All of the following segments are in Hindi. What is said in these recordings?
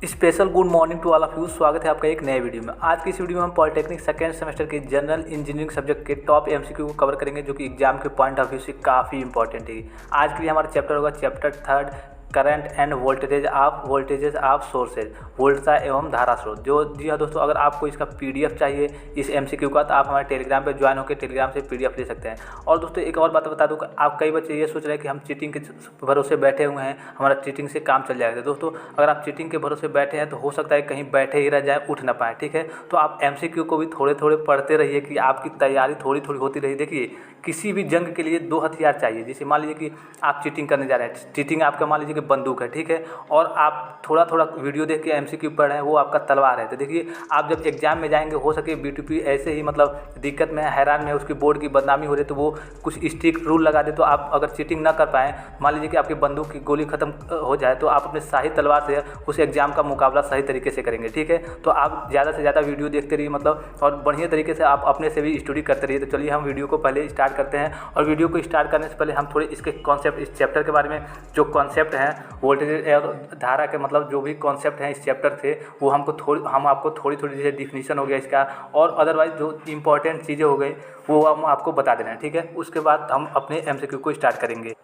Special good morning to all of you. स्वागत है आपका एक नए वीडियो में। आज की इस वीडियो में हम पॉलिटेक्निक सेकेंड सेमेस्टर के जनरल इंजीनियरिंग सब्जेक्ट के टॉप एमसीक्यू को कवर करेंगे, जो कि एग्जाम के पॉइंट ऑफ व्यू से काफ़ी इंपॉर्टेंट है। आज के लिए हमारा चैप्टर होगा chapter 3 current and voltages of sources, वोल्टता एवं धारा स्रोत। जी हाँ दोस्तों, अगर आपको इसका पीडीएफ चाहिए इस एमसीक्यू का, तो आप हमारे टेलीग्राम पे ज्वाइन होकर टेलीग्राम से पीडीएफ ले सकते हैं। और दोस्तों एक और बात बता दूँ, आप कई बच्चे ये सोच रहे हैं कि हम चीटिंग के भरोसे बैठे हुए हैं, हमारा चीटिंग से काम चल जाएगा। दोस्तों अगर आप चीटिंग के भरोसे बैठे हैं तो हो सकता है कहीं बैठे ही रह जाए, उठ ना पाए, ठीक है। तो आप एमसीक्यू को भी थोड़े थोड़े पढ़ते रहिए कि आपकी तैयारी थोड़ी थोड़ी होती रही। देखिए किसी भी जंग के लिए दो हथियार चाहिए। जैसे मान लीजिए कि आप चीटिंग करने जा रहे हैं, चीटिंग आपका मान लीजिए कि बंदूक है, ठीक है, और आप थोड़ा थोड़ा वीडियो देख के एमसीक्यू पढ़ रहे हैं, वो आपका तलवार है। तो देखिए आप जब एग्जाम में जाएंगे, हो सके बीटीपी ऐसे ही मतलब दिक्कत में हैरान में उसकी बोर्ड की बदनामी हो रही, तो वो कुछ स्ट्रिक्ट रूल लगा दे, तो आप अगर चीटिंग ना कर पाएँ, मान लीजिए कि आपकी बंदूक की गोली खत्म हो जाए, तो आप अपने शाही तलवार से उस एग्जाम का मुकाबला सही तरीके से करेंगे, ठीक है। तो आप ज़्यादा से ज़्यादा वीडियो देखते रहिए मतलब, और बढ़िया तरीके से आप अपने से भी स्टडी करते रहिए। तो चलिए हम वीडियो को पहले स्टार्ट करते हैं। और वीडियो को स्टार्ट करने से पहले हम थोड़े इसके कॉन्सेप्ट, इस चैप्टर के बारे में जो कॉन्सेप्ट हैं वोल्टेज और धारा के मतलब जो भी कॉन्सेप्ट हैं इस चैप्टर से, वो हम आपको थोड़ी थोड़ी जैसे डिफिनीशन हो गया इसका, और अदरवाइज जो इंपॉर्टेंट चीज़ें हो गई वो हम आपको बता देना है, ठीक है। उसके बाद हम अपने एमसीक्यू को स्टार्ट करेंगे।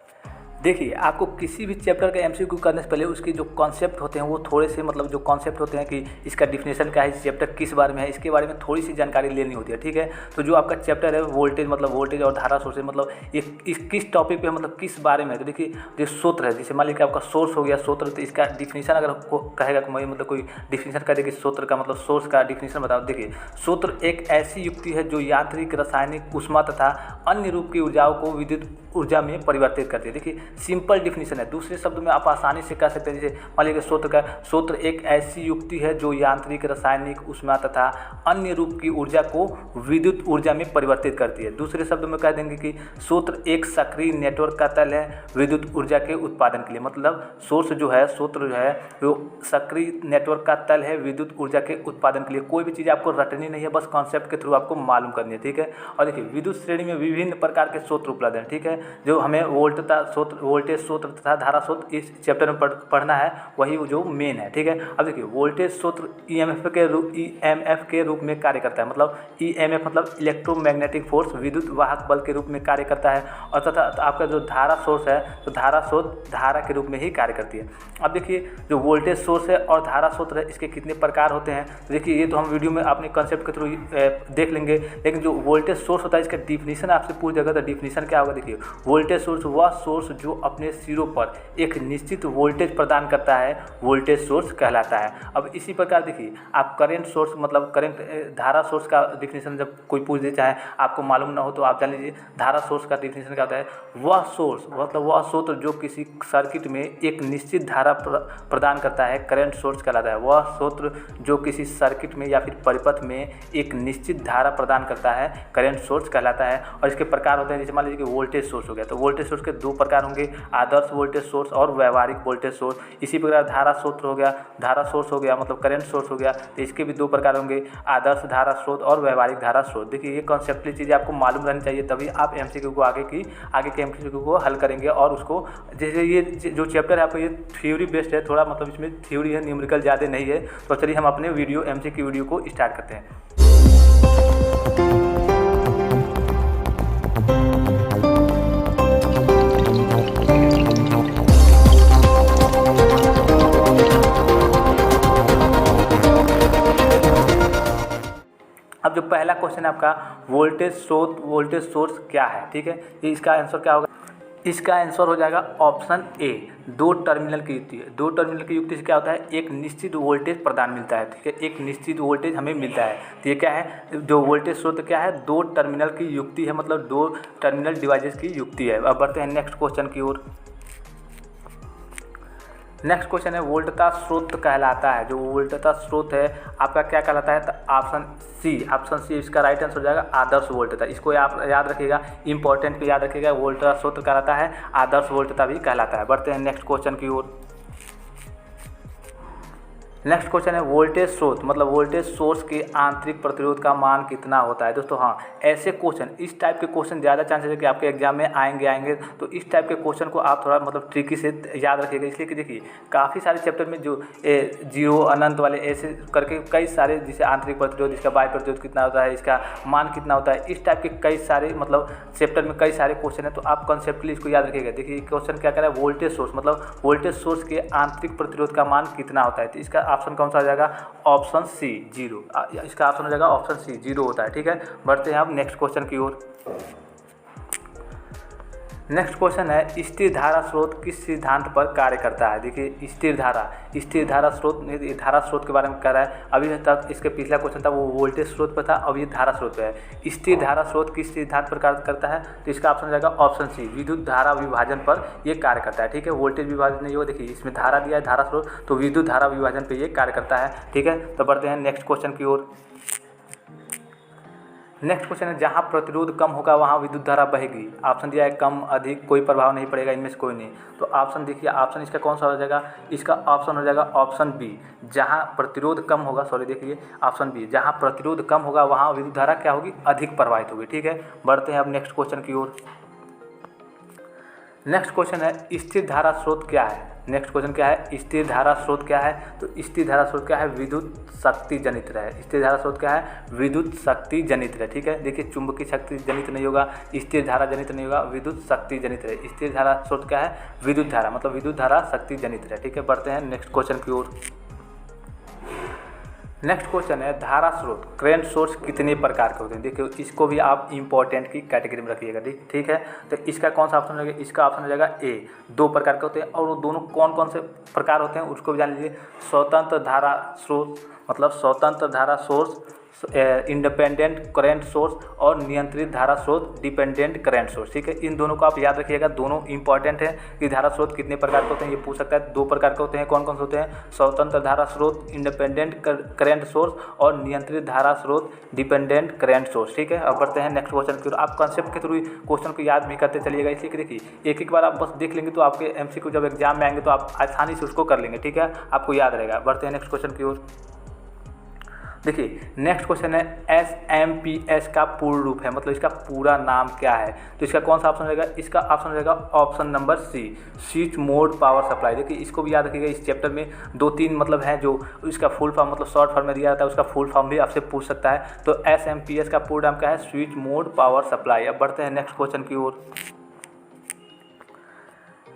देखिए आपको किसी भी चैप्टर का एमसीक्यू करने से पहले उसके जो कॉन्सेप्ट होते हैं वो थोड़े से मतलब जो कॉन्सेप्ट होते हैं कि इसका डिफिनेशन क्या है, इस चैप्टर किस बारे में है, इसके बारे में थोड़ी सी जानकारी लेनी होती है, ठीक है। तो जो आपका चैप्टर है वोल्टेज मतलब वोल्टेज और धारा सोर्स मतलब ये किस टॉपिक पे मतलब किस बारे में है। तो देखिए जो सूत्र है, जैसे मान लीजिए आपका सोर्स हो गया सूत्र, तो इसका डिफिनीशन अगर कहेगा कि मतलब कोई डिफिनीशन कर देगी सूत्र का मतलब सोर्स का डिफिनीशन बताओ। देखिए सूत्र एक ऐसी युक्ति है जो यांत्रिक, रासायनिक, ऊष्मा तथा अन्य रूप की ऊर्जाओं को विद्युत ऊर्जा में परिवर्तित करती है। देखिए सिंपल डिफिनीशन है, दूसरे शब्द में आप आसानी से कह सकते हैं। जैसे मान लीजिए सूत्र एक ऐसी युक्ति है जो यांत्रिक, रासायनिक, ऊष्मा तथा अन्य रूप की ऊर्जा को विद्युत ऊर्जा में परिवर्तित करती है। दूसरे शब्द में कह देंगे कि सूत्र एक सक्रिय नेटवर्क का तल है विद्युत ऊर्जा के उत्पादन के लिए। मतलब सूत्र जो है वो सक्रिय नेटवर्क का तल है विद्युत ऊर्जा के उत्पादन के लिए। कोई भी चीज़ आपको रटनी नहीं है, बस कॉन्सेप्ट के थ्रू आपको मालूम करनी है, ठीक है। और देखिए विद्युत श्रेणी में विभिन्न प्रकार के सूत्र उपलब्ध हैं, ठीक है। जो हमें वोल्टेज सूत्र तथा धारा सूत्र इस चैप्टर में पढ़ना है, वही जो मेन है, ठीक है। अब देखिए वोल्टेज सूत्र ईएमएफ के रूप में कार्य करता है। मतलब ईएमएफ मतलब इलेक्ट्रोमैग्नेटिक फोर्स, विद्युत वाहक बल के रूप में कार्य करता है। और तथा आपका जो धारा सोर्स है, तो धारा सोर्स धारा के रूप में ही कार्य करती है। अब देखिए जो वोल्टेज सोर्स है और धारा सूत्र है, इसके कितने प्रकार होते हैं। तो देखिए ये तो हम वीडियो में अपने कंसेप्ट के थ्रू देख लेंगे, लेकिन जो वोल्टेज सोर्स होता है इसका डिफिनीशन आपसे पूछ जाएगा, तो डिफिनीशन क्या होगा। देखिए वोल्टेज सोर्स वह सोर्स जो अपने सिरों पर एक निश्चित वोल्टेज प्रदान करता है, वोल्टेज सोर्स कहलाता है। अब इसी प्रकार देखिए आप करंट सोर्स मतलब धारा सोर्स का डिफिनीशन जब कोई पूछ दे, चाहे आपको मालूम ना हो तो आप जान लीजिए धारा सोर्स का डिफिनीशन क्या होता है। वह सोर्स मतलब वह स्रोत जो किसी सर्किट में एक निश्चित धारा प्रदान करता है, करंट सोर्स कहलाता है। वह स्रोत जो किसी सर्किट में या फिर परिपथ में एक निश्चित धारा प्रदान करता है, करंट सोर्स कहलाता है। और इसके प्रकार होते हैं, जैसे मान लीजिए कि वोल्टेज सोर्स हो गया, तो वोल्टेज सोर्स के दो प्रकार होंगे, आदर्श वोल्टेज सोर्स और व्यवहारिक वोल्टेज सोर्स। इसी प्रकार धारा सोर्स हो गया मतलब करंट सोर्स हो गया, तो इसके भी दो प्रकार होंगे, आदर्श धारा स्रोत और व्यवहारिक धारा स्रोत। देखिए ये कॉन्सेप्टली चीज़ें आपको मालूम रहनी चाहिए, तभी आप एमसीक्यू को आगे के एमसीक्यू को हल करेंगे। और उसको जैसे ये जो चैप्टर है आपको ये थ्योरी बेस्ड है थोड़ा, मतलब इसमें थ्योरी है, न्यूमेरिकल ज़्यादा नहीं है। तो चलिए हम अपने एमसीक्यू वीडियो को स्टार्ट करते हैं। अब जो पहला क्वेश्चन है आपका वोल्टेज सोर्स क्या है, ठीक है। ये इसका आंसर क्या होगा। इसका आंसर हो जाएगा ऑप्शन ए, दो टर्मिनल की युक्ति है। दो टर्मिनल की युक्ति से क्या होता है, एक निश्चित वोल्टेज प्रदान मिलता है, ठीक है, एक निश्चित वोल्टेज हमें मिलता है। तो ये क्या है, जो वोल्टेज स्रोत क्या है, दो टर्मिनल की युक्ति है, मतलब दो टर्मिनल डिवाइसेस की युक्ति है। अब बढ़ते हैं नेक्स्ट क्वेश्चन की ओर। नेक्स्ट क्वेश्चन है वोल्टता स्रोत कहलाता है। जो वोल्टता स्रोत है आपका क्या कहलाता है, तो ऑप्शन सी इसका राइट आंसर हो जाएगा आदर्श वोल्टता। इसको आप याद रखिएगा, इंपॉर्टेंट पे याद रखिएगा, वोल्टता स्रोत कहलाता है, आदर्श वोल्टता भी कहलाता है। बढ़ते हैं नेक्स्ट क्वेश्चन की ओर। नेक्स्ट क्वेश्चन है वोल्टेज स्रोत, मतलब वोल्टेज सोर्स के आंतरिक प्रतिरोध का मान कितना होता है। दोस्तों हाँ, ऐसे क्वेश्चन, इस टाइप के क्वेश्चन ज़्यादा चांसेस है कि आपके एग्जाम में आएंगे। तो इस टाइप के क्वेश्चन को आप थोड़ा मतलब ट्रिकी से याद रखिएगा, इसलिए कि देखिए काफ़ी सारे चैप्टर में जो जीरो अनंत वाले ऐसे करके कई सारे, जैसे आंतरिक प्रतिरोध, इसका बाह्य प्रतिरोध कितना होता है, इसका मान कितना होता है, इस टाइप के कई सारे मतलब चैप्टर में कई सारे क्वेश्चन है। तो आप कॉन्सेप्टली इसको याद रखिएगा। देखिए क्वेश्चन क्या कह रहा है, वोल्टेज सोर्स, मतलब वोल्टेज सोर्स के आंतरिक प्रतिरोध का मान कितना होता है। तो इसका ऑप्शन कौन सा आ जाएगा, ऑप्शन सी 0। इसका ऑप्शन हो जाएगा ऑप्शन सी 0 होता है। ठीक है, बढ़ते हैं अब नेक्स्ट क्वेश्चन की ओर। नेक्स्ट क्वेश्चन है स्थिर धारा स्रोत किस सिद्धांत पर कार्य करता है। देखिए स्थिर धारा स्रोत, धारा स्रोत के बारे में कह रहा है। अभी तक इसके पिछला क्वेश्चन था वो वोल्टेज स्रोत पर था, अब ये धारा स्रोत पे है। स्थिर धारा स्रोत किस सिद्धांत पर कार्य करता है, तो इसका ऑप्शन हो जाएगा ऑप्शन सी, विद्युत धारा विभाजन पर ये कार्य करता है। ठीक है, वोल्टेज विभाजन नहीं होगा, देखिए इसमें धारा दिया है धारा स्रोत, तो विद्युत धारा विभाजन पर ये कार्य करता है। ठीक है, तो बढ़ते हैं नेक्स्ट क्वेश्चन की ओर। नेक्स्ट क्वेश्चन है जहाँ प्रतिरोध कम होगा वहाँ विद्युत धारा बहेगी। ऑप्शन दिया है कम, अधिक, कोई प्रभाव नहीं पड़ेगा, इनमें से कोई नहीं। तो ऑप्शन देखिए, ऑप्शन इसका कौन सा हो जाएगा, इसका ऑप्शन हो जाएगा ऑप्शन बी, जहाँ प्रतिरोध कम होगा। सॉरी, देखिए ऑप्शन बी, जहाँ प्रतिरोध कम होगा वहाँ विद्युत धारा क्या होगी, अधिक प्रवाहित होगी। ठीक है, बढ़ते हैं अब नेक्स्ट क्वेश्चन की ओर। नेक्स्ट क्वेश्चन है स्थिर धारा स्रोत क्या है। नेक्स्ट क्वेश्चन क्या है, स्थिर धारा स्रोत क्या है। तो स्थिर धारा स्रोत क्या है, विद्युत शक्ति जनित है। स्थिर धारा स्रोत क्या है, विद्युत शक्ति जनित है। ठीक है, देखिए चुंबकीय शक्ति जनित नहीं होगा, स्थिर धारा जनित नहीं होगा, विद्युत शक्ति जनित है। स्थिर धारा स्रोत क्या है, विद्युत धारा, मतलब विद्युत धारा शक्ति जनित है। ठीक है, बढ़ते हैं नेक्स्ट क्वेश्चन की ओर। नेक्स्ट क्वेश्चन है धारा स्रोत, करंट सोर्स कितने प्रकार के होते हैं। देखिए इसको भी आप इंपॉर्टेंट की कैटेगरी में रखिएगा। ठीक है, तो इसका कौन सा ऑप्शन हो जाएगा, इसका ऑप्शन हो जाएगा ए, 2 प्रकार के होते हैं। और वो दोनों कौन कौन से प्रकार होते हैं उसको भी जान लीजिए। स्वतंत्र धारा स्रोत, मतलब स्वतंत्र धारा सोर्स, इंडिपेंडेंट करंट सोर्स, और नियंत्रित धारा स्रोत, डिपेंडेंट करंट सोर्स। ठीक है, इन दोनों को आप याद रखिएगा, दोनों इंपॉर्टेंट है कि धारा स्रोत कितने प्रकार के होते हैं, ये पूछ सकता है। 2 प्रकार के होते हैं, कौन कौन से होते हैं, स्वतंत्र धारा स्रोत, इंडिपेंडेंट करंट सोर्स, और नियंत्रित धारा स्रोत, डिपेंडेंट करंट सोर्स। ठीक है, अब बढ़ते हैं नेक्स्ट क्वेश्चन की ओर। आप कॉन्सेप्ट के थ्रू क्वेश्चन को याद भी करते चलिएगा, इसलिए कि देखिए एक बार आप बस देख लेंगे तो आपके एमसीक्यू जब एग्जाम में आएंगे तो आप आसानी से उसको कर लेंगे। ठीक है, आपको याद रहेगा। बढ़ते हैं नेक्स्ट क्वेश्चन की ओर। देखिए नेक्स्ट क्वेश्चन है SMPS का पूर्ण रूप है, मतलब इसका पूरा नाम क्या है। तो इसका कौन सा ऑप्शन रहेगा, इसका ऑप्शन हो जाएगा option number C, switch mode power supply. देखिए इसको भी याद रखिएगा, इस चैप्टर में 2-3 मतलब है जो इसका फुल फॉर्म, मतलब शॉर्ट फॉर्म में दिया जाता है, उसका फुल फॉर्म भी आपसे पूछ सकता है। तो SMPS का पूर्ण नाम क्या है, स्विच मोड पावर सप्लाई। अब बढ़ते हैं नेक्स्ट क्वेश्चन की ओर।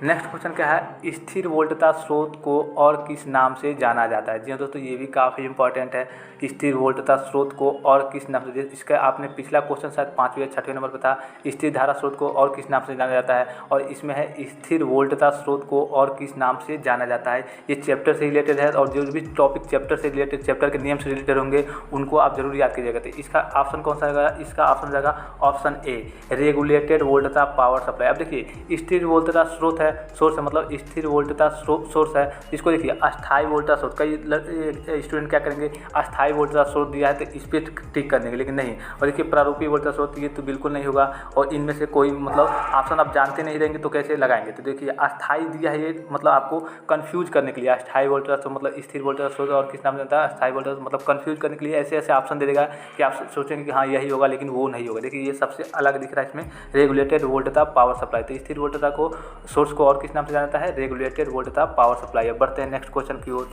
नेक्स्ट क्वेश्चन क्या है, स्थिर वोल्टता स्रोत को और किस नाम से जाना जाता है। जी हाँ दोस्तों, ये भी काफ़ी इंपॉर्टेंट है, स्थिर वोल्टता स्रोत को और किस नाम से। इसका आपने पिछला क्वेश्चन शायद 5वें या 6वें नंबर पर था, स्थिर धारा स्रोत को और किस नाम से जाना जाता है, और इसमें है स्थिर वोल्टता स्रोत को और किस नाम से जाना जाता है। ये चैप्टर से रिलेटेड है, और जो भी टॉपिक चैप्टर से रिलेटेड, चैप्टर के नियम से रिलेटेड होंगे उनको आप जरूर याद कीजिएगा। तो इसका ऑप्शन कौन सा रहेगा, इसका ऑप्शन रहेगा ऑप्शन ए, रेगुलेटेड वोल्टता पावर सप्लाई। अब देखिए स्थिर वोल्टता स्रोत है, सोर्स है, मतलब स्थिर वोल्टता सोर्स है। इसको देखिए अस्थायी वोल्टता स्रोत, कई स्टूडेंट क्या करेंगे, अस्थायी वोल्टता स्रोत दिया है तो इस पर टिक कर देंगे, लेकिन नहीं। और देखिए प्रारूपीय वोल्टता स्रोत, ये तो बिल्कुल नहीं होगा, और इनमें से कोई मतलब ऑप्शन आप जानते नहीं रहेंगे तो कैसे लगाएंगे। तो देखिए अस्थायी दिया है, ये मतलब आपको कंफ्यूज करने के लिए, अस्थायी वोल्टता स्रोत मतलब स्थिर वोल्टता स्रोत और किस नाम से जाता है, अस्थायी वोल्टता, मतलब कंफ्यूज करने के लिए ऐसे ऐसे ऑप्शन दे देगा कि आप सोचेंगे कि हाँ यही होगा, लेकिन वो नहीं होगा। देखिए ये सबसे अलग दिख रहा है इसमें, रेगुलेटेड वोल्टता पावर सप्लाई। तो स्थिर वोल्टता को सोर्स को और किस नाम से जाना जाता है, रेगुलेटेड वोल्टता पावर सप्लाई। अब बढ़ते हैं नेक्स्ट क्वेश्चन की ओर।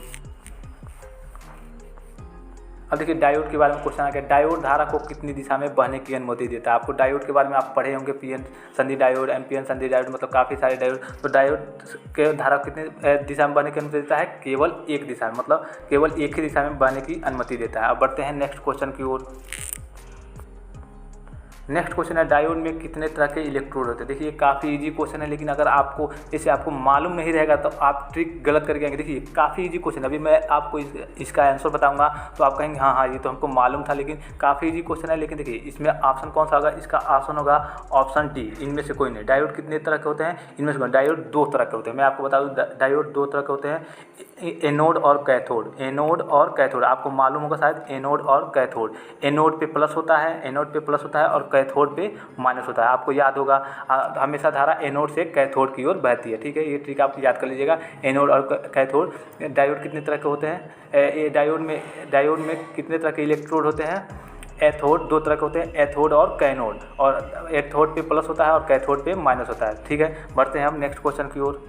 अब देखिए डायोड के बारे में क्वेश्चन आ गया, डायोड धारा को कितनी दिशा में बहने की अनुमति देता है। आपको डायोड के बारे में आप पढ़े होंगे, PN संधि डायोड, MPN संधि डायोड, मतलब काफ़ी सारे डायोड। तो डायोड के धारा कितनी दिशा में बहने की अनुमति देता है, केवल एक दिशा में, मतलब केवल एक ही दिशा में बहने की अनुमति देता है। अब बढ़ते हैं नेक्स्ट क्वेश्चन की ओर। नेक्स्ट क्वेश्चन है डायोड में कितने तरह के इलेक्ट्रोड होते हैं। देखिए ये काफ़ी इजी क्वेश्चन है, लेकिन अगर आपको जैसे आपको मालूम नहीं रहेगा तो आप ट्रिक गलत करके आएंगे। देखिए काफ़ी इजी क्वेश्चन, अभी मैं आपको इसका आंसर बताऊंगा तो आप कहेंगे हाँ ये तो हमको मालूम था, लेकिन काफ़ी इजी क्वेश्चन है। लेकिन देखिए इसमें ऑप्शन कौन सा होगा, इसका ऑप्शन होगा ऑप्शन डी, इनमें से कोई नहीं। डायोड कितने तरह के होते हैं, इनमें से डायोड 2 तरह के होते हैं। मैं आपको बता दूँ डायोड 2 तरह के होते हैं, एनोड और कैथोड। एनोड और कैथोड आपको मालूम होगा शायद, एनोड और कैथोड। एनोड पे प्लस होता है, एनोड पे प्लस होता है, और कैथोड पे माइनस होता है। आपको याद होगा हमेशा धारा एनोड से कैथोड की ओर बहती है, ठीक है। ये ट्रिक आप याद कर लीजिएगा। एनोड और कैथोड। डायोड कितने तरह के होते हैं? ये डायोड में कितने तरह के इलेक्ट्रोड होते हैं? एथोड 2 तरह के होते हैं, एथोड और कैनोड। और एथोड पे प्लस होता है और कैथोड पे माइनस होता है, ठीक है। बढ़ते हैं हम नेक्स्ट क्वेश्चन की ओर।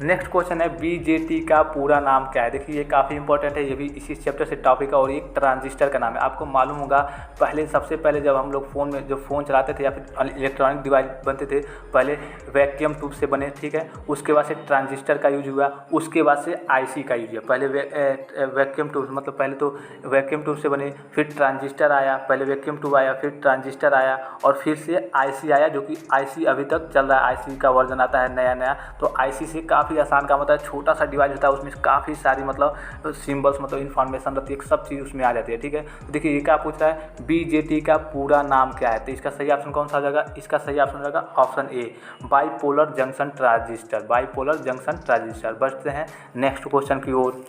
नेक्स्ट क्वेश्चन है बीजेटी का पूरा नाम क्या है? देखिए ये काफ़ी इंपॉर्टेंट है, ये भी इसी चैप्टर से टॉपिक है और एक ट्रांजिस्टर का नाम है। आपको मालूम होगा सबसे पहले जब हम लोग फ़ोन में जो फ़ोन चलाते थे या फिर इलेक्ट्रॉनिक डिवाइस बनते थे, पहले वैक्यूम ट्यूब से बने, ठीक है। उसके बाद से ट्रांजिस्टर का यूज हुआ, उसके बाद से आईसी का यूज हुआ। पहले वैक्यूम ट्यूब मतलब पहले तो वैक्यूम ट्यूब से बने, फिर ट्रांजिस्टर आया, पहले वैक्यूम ट्यूब आया, फिर ट्रांजिस्टर आया और फिर से आईसी आया, जो कि आईसी अभी तक चल रहा है। आईसी का वर्जन आता है नया। तो आईसी से काफ़ी आसान काम होता है, छोटा सा डिवाइस होता है, उसमें काफ़ी सारी मतलब सिंबल्स मतलब इन्फॉर्मेशन रहती है, सब चीज़ उसमें आ जाती है, ठीक है। तो देखिए ये क्या पूछ रहा है, बीजेटी का पूरा नाम क्या है? तो इसका सही ऑप्शन कौन सा हो जाएगा? इसका सही ऑप्शन हो जाएगा option A, bipolar junction transistor. Bipolar junction transistor. बढ़ते हैं नेक्स्ट क्वेश्चन की ओर।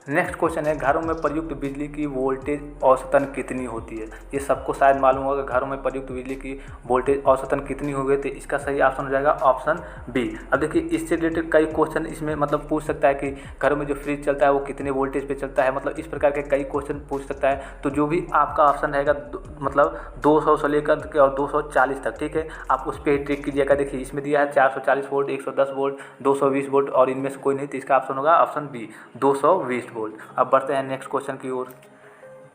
नेक्स्ट क्वेश्चन है घरों में प्रयुक्त बिजली की वोल्टेज औसतन कितनी होती है? ये सबको शायद मालूम होगा घरों में प्रयुक्त बिजली की वोल्टेज औसतन कितनी हो गई थी। इसका सही ऑप्शन हो जाएगा ऑप्शन बी। अब देखिए इससे रिलेटेड कई क्वेश्चन इसमें मतलब पूछ सकता है कि घरों में जो फ्रिज चलता है वो कितने वोल्टेज पे चलता है, मतलब इस प्रकार के कई क्वेश्चन पूछ सकता है। तो जो भी आपका ऑप्शन रहेगा मतलब 200 से लेकर के और 240 तक, ठीक है, आप उस पर ट्रिक कीजिएगा। देखिए इसमें दिया है 440 वोल्ट, 110 वोल्ट, 220 वोल्ट और इनमें से कोई नहीं, तो इसका ऑप्शन होगा ऑप्शन बी, 220 वोल्ट। अब बढ़ते हैं नेक्स्ट क्वेश्चन की ओर।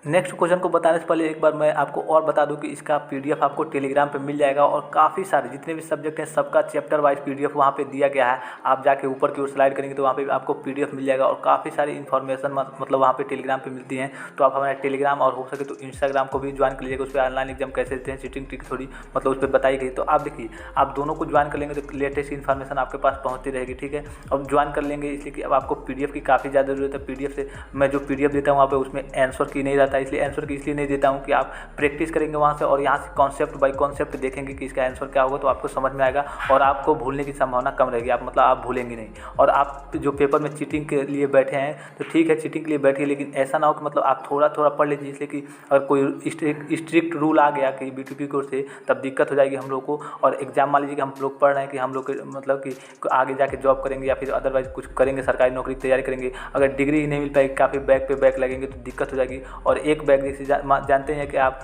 नेक्स्ट क्वेश्चन को बताने से पहले एक बार मैं आपको और बता दूं कि इसका पीडीएफ आपको टेलीग्राम पे मिल जाएगा और काफ़ी सारे जितने भी सब्जेक्ट हैं सबका चैप्टर वाइज पीडीएफ वहाँ पे दिया गया है। आप जाके ऊपर की ओर स्लाइड करेंगे तो वहाँ पे आपको पीडीएफ मिल जाएगा और काफ़ी सारी इन्फॉर्मेशन मतलब वहाँ पे टेलीग्राम पे मिलती हैं। तो आप हमारे टेलीग्राम और हो सके तो इंस्टाग्राम को भी ज्वाइन कर लीजिएगा। उस पर ऑनलाइन एग्जाम कैसे देते हैं, चीटिंग ट्रिक थोड़ी मतलब उस पर बताई गई। तो आप देखिए आप दोनों को ज्वाइन कर लेंगे तो लेटेस्ट इन्फॉर्मेशन आपके पास पहुँचती रहेगी, ठीक है। अब ज्वाइन कर लेंगे इसलिए कि अब आपको पीडीएफ की काफ़ी ज़्यादा जरूरत है। पीडीएफ से मैं जो पीडीएफ देता हूँ वहाँ पे उसमें आंसर की नहीं रहता है, इसलिए आंसर की नहीं देता हूं कि आप प्रैक्टिस करेंगे वहां से और यहां से कॉन्सेप्ट बाय कॉन्सेप्ट देखेंगे कि इसका आंसर क्या होगा, तो आपको समझ में आएगा और आपको भूलने की संभावना कम रहेगी। आप मतलब आप भूलेंगे नहीं। और आप जो पेपर में चीटिंग के लिए बैठे हैं तो ठीक है चीटिंग के लिए बैठिए, लेकिन ऐसा ना हो कि मतलब आप थोड़ा थोड़ा पढ़ लीजिए, इसलिए कि अगर कोई स्ट्रिक्ट रूल आ गया कि बीटीपी की ओर से तब दिक्कत हो जाएगी हम लोग को। और एग्जाम मान लीजिए कि हम लोग पढ़ रहे हैं कि हम लोग मतलब कि आगे जाके जॉब करेंगे या फिर अदरवाइज कुछ करेंगे, सरकारी नौकरी की तैयारी करेंगे, अगर डिग्री ही नहीं मिल पाएगी, काफ़ी बैक पे बैक लगेंगे तो दिक्कत हो जाएगी। और एक बैग जैसे जानते हैं कि आप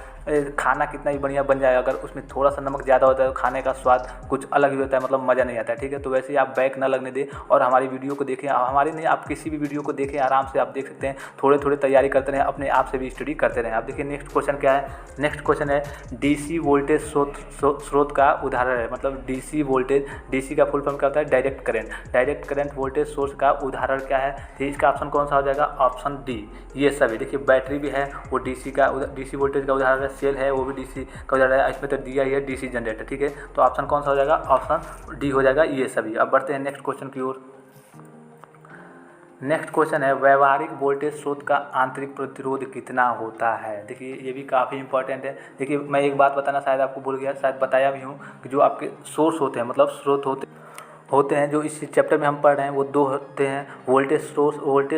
खाना कितना ही बढ़िया बन जाए, अगर उसमें थोड़ा सा नमक ज़्यादा होता है तो खाने का स्वाद कुछ अलग ही होता है, मतलब मज़ा नहीं आता है, ठीक है। तो वैसे ही आप बैक ना लगने दें और हमारी वीडियो को देखें, हमारी नहीं आप किसी भी वीडियो को देखें, आराम से आप देख सकते हैं, थोड़े थोड़े तैयारी करते रहें, अपने आप से भी स्टडी करते रहें। आप देखिए नेक्स्ट क्वेश्चन क्या है। नेक्स्ट क्वेश्चन है डीसी वोल्टेज स्रोत का उदाहरण है, मतलब डीसी वोल्टेज, डीसी का फुल फॉर्म क्या होता है? Direct current. Direct current voltage source का उदाहरण क्या है? तो इसका ऑप्शन कौन सा हो जाएगा? ऑप्शन डी, ये सभी। देखिए बैटरी भी है वो डीसी वोल्टेज का उदाहरण है, सेल है वो भी डीसी का उदाहरण है, इसमें तो दिया ही है डीसी जनरेटर, ठीक है। तो ऑप्शन कौन सा हो जाएगा? ऑप्शन डी हो जाएगा, ये सभी। अब बढ़ते हैं नेक्स्ट क्वेश्चन की ओर। नेक्स्ट क्वेश्चन है व्यवहारिक वोल्टेज स्रोत का आंतरिक प्रतिरोध कितना होता है? देखिए ये भी काफ़ी इंपॉर्टेंट है। देखिए मैं एक बात बताना शायद आपको भूल गया, शायद बताया भी हूँ कि जो आपके सोर्स होते हैं मतलब स्रोत होते हैं जो इस चैप्टर में हम पढ़ रहे हैं वो दो होते हैं, वोल्टेज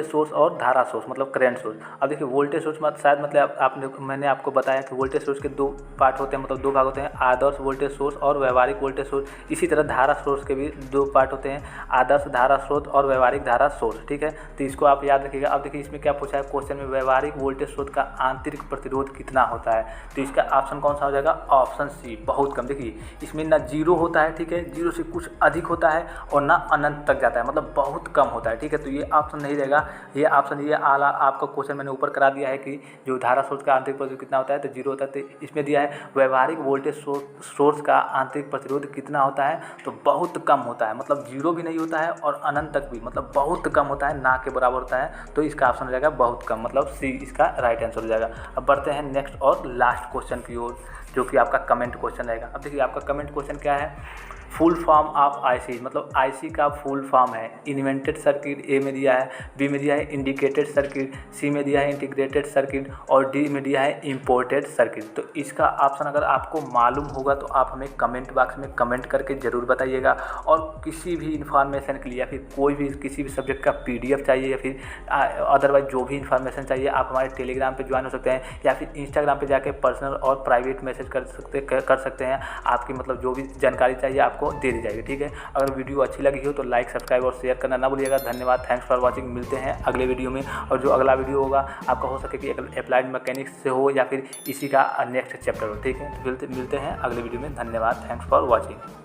सोर्स और धारा सोर्स मतलब करंट सोर्स। अब देखिए वोल्टेज सोर्स शायद मतलब मैंने आपको बताया कि वोल्टेज सोर्स के दो पार्ट होते हैं, मतलब दो भाग होते हैं, आदर्श वोल्टेज सोर्स और व्यवहारिक वोल्टेज सोर्स। इसी तरह धारा सोर्स के भी दो पार्ट होते हैं, आदर्श धारा स्रोत और व्यवहारिक धारा सोर्स, ठीक है। तो इसको आप याद रखिएगा। अब देखिए इसमें क्या पूछा है क्वेश्चन में, व्यवहारिक वोल्टेज स्रोत का आंतरिक प्रतिरोध कितना होता है? तो इसका ऑप्शन कौन सा हो जाएगा? ऑप्शन सी, बहुत कम। देखिए इसमें ना जीरो होता है, ठीक है, जीरो से कुछ अधिक होता है और ना अनंत तक जाता है, मतलब बहुत कम होता है, ठीक है। तो ये ऑप्शन नहीं रहेगा, ये ऑप्शन ये आला आपका क्वेश्चन मैंने ऊपर करा दिया है कि जो धारा स्रोत का आंतरिक प्रतिरोध कितना होता है, तो जीरो होता है। तो इसमें दिया है व्यवहारिक वोल्टेज सोर्स का आंतरिक प्रतिरोध कितना होता है, तो बहुत कम होता है, मतलब जीरो भी नहीं होता है और अनंत तक भी, मतलब बहुत कम होता है, ना के बराबर होता है। तो इसका ऑप्शन हो जाएगा बहुत कम, मतलब सी इसका राइट आंसर हो जाएगा। अब बढ़ते हैं नेक्स्ट और लास्ट क्वेश्चन की ओर। जो कि आपका कमेंट क्वेश्चन रहेगा। अब देखिए आपका कमेंट क्वेश्चन क्या है, फुल फॉर्म ऑफ आईसी, मतलब आईसी का फुल फॉर्म है। इन्वेंटेड सर्किट ए में दिया है, बी में दिया है इंडिकेटेड सर्किट, सी में दिया है इंटीग्रेटेड सर्किट और डी में दिया है इंपोर्टेड सर्किट। तो इसका ऑप्शन अगर आपको मालूम होगा तो आप हमें कमेंट बॉक्स में कमेंट करके ज़रूर बताइएगा। और किसी भी इन्फॉर्मेशन के लिए या फिर कोई भी किसी भी सब्जेक्ट का पीडीएफ चाहिए या फिर अदरवाइज जो भी इन्फॉर्मेशन चाहिए, आप हमारे टेलीग्राम पे ज्वाइन हो सकते हैं या फिर इंस्टाग्राम पे जाके पर्सनल और प्राइवेट मैसेज कर सकते हैं। आपकी मतलब जो भी जानकारी चाहिए आपको दे दी जाएगी, ठीक है। अगर वीडियो अच्छी लगी हो तो लाइक, सब्सक्राइब और शेयर करना ना भूलिएगा। धन्यवाद, थैंक्स फॉर वॉचिंग। मिलते हैं अगले वीडियो में, और जो अगला वीडियो होगा आपका हो सके कि अप्लाइड मैकेनिक्स से हो या फिर इसी का नेक्स्ट चैप्टर हो, ठीक है। मिलते हैं अगले वीडियो में। धन्यवाद, थैंक्स फॉर वॉचिंग।